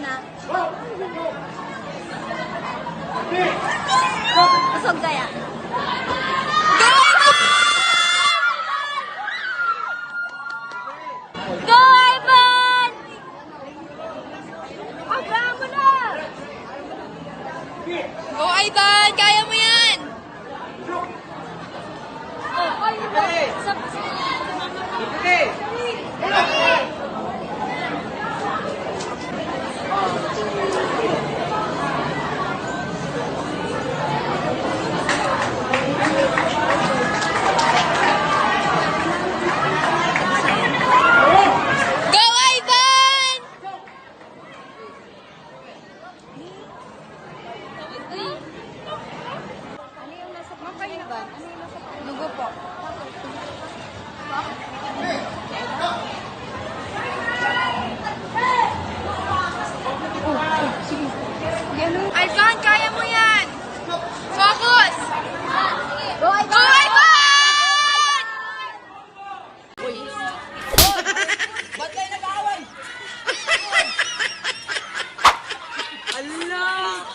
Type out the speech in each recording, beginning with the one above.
na. Busog kaya. Go, Ivan! Aga mo na! Go, Ivan! Kaya mo yan! Oh, ay, Go, Ivan! ano yung nasa pang Ivan? Ano yung nasa pang Lugo po. Ivan, kaya mo yan! Focus! Go, Ivan! Go, Ivan! Ba't kayo nag-aaway? Allah!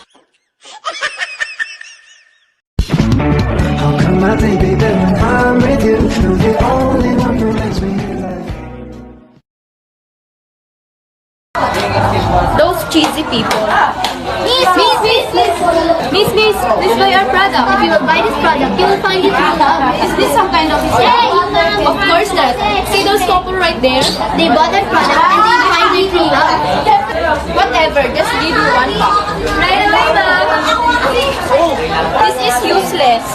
How come I baby that when I'm with you, you're the only one who makes me laugh. Those cheesy people. Miss, please buy our product. If you will buy this product, you will find it true love. Is this some kind of scam? Of course not. See those couple right there? They bought our product and they find it true love. Whatever, just give me one pack. Right away, ma'am. This is useless.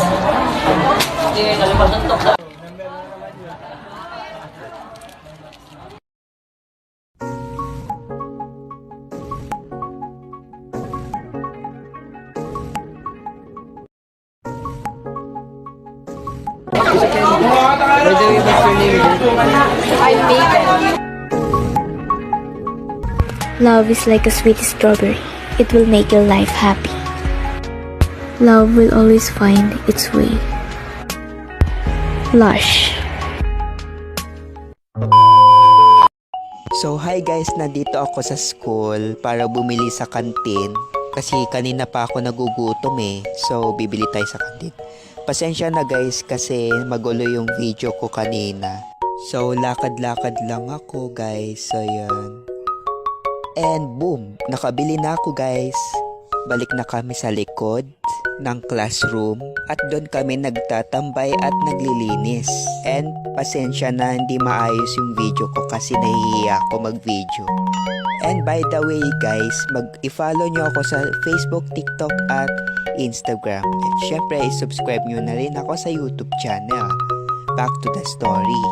Love is like a sweet strawberry. It will make your life happy. Love will always find its way. Lush. So hi guys, nandito ako sa school para bumili sa kantin kasi kanina pa ako nagugutom so bibili tayo sa kantin. Pasensya na guys kasi magulo yung video ko kanina. So lakad-lakad lang ako guys, so yan. And boom, nakabili na ako guys. Balik na kami sa likod ng classroom at doon kami nagtatambay at naglilinis. And pasensya na hindi maayos yung video ko kasi nahihiya ako mag-video. And by the way guys, i-follow nyo ako sa Facebook, TikTok at Instagram. At syempre, i-subscribe nyo na rin ako sa YouTube channel. Back to the story.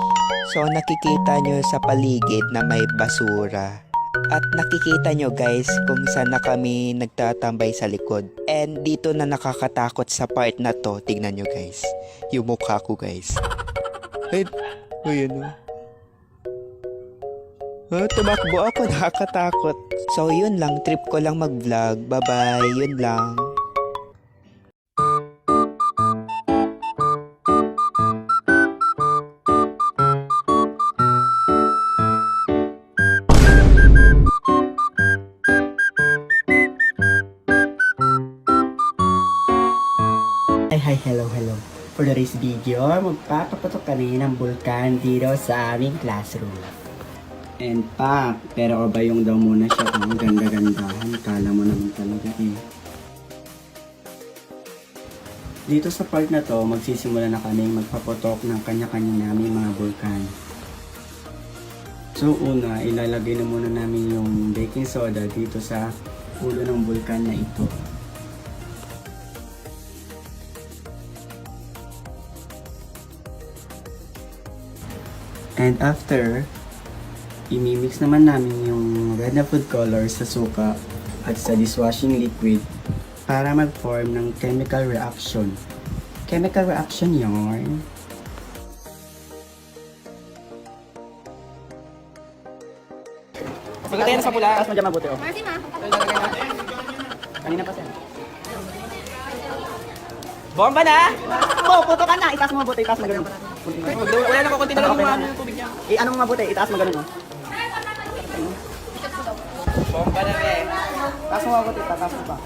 So nakikita nyo sa paligid na may basura. At nakikita nyo guys kung saan na kami nagtatambay sa likod. And dito na nakakatakot sa part na to. Tignan nyo guys. Yung mukha ko guys. Ay, ayan o. Tumakbo ako, nakakatakot. So yun lang, trip ko lang mag-vlog. Bye-bye, yun lang. Hi, hello. For today's video, magpapapatok kami ng bulkan dito sa aming classroom. And pak, pero obayong daw muna siya kung ganda-gandahan. Kala mo naman talaga Dito sa part na to, magsisimula na kami magpapatok ng kanya-kanya namin mga bulkan. So una, ilalagay na muna namin yung baking soda dito sa ulo ng bulkan na ito. And after, imimix naman namin yung red na food color sa suka at sa dishwashing liquid para mag-form ng chemical reaction. Chemical reaction yarn. Pagkatayan sa pula. Tapos mo dyan mabuti, oh. Martin ha? Kanina pa siya. Bomba na! Oh, puto ka na! Itaas mo mabuti, itaas mo ganun. Wala na, kukunti na lang yung tubig niya. Anong mabuti? Itaas mo ganun, oh. Bomba na, be. Taas mo ako, tita. Taas mo pa.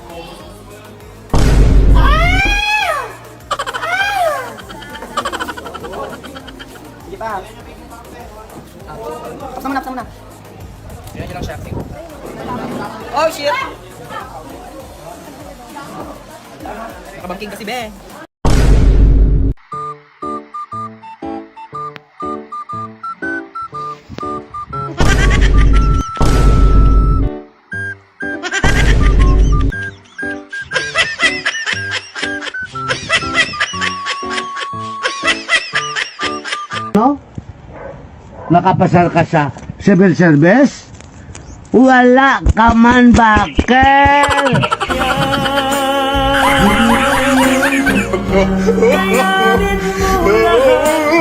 Sige pa. Tapos naman, tapos naman. Yan lang siya. Oh, shit! Nakabangking kasi, be. Nakapasal ka sa civil service? Wala ka man, bakit?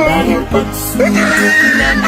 Dahil pagsulat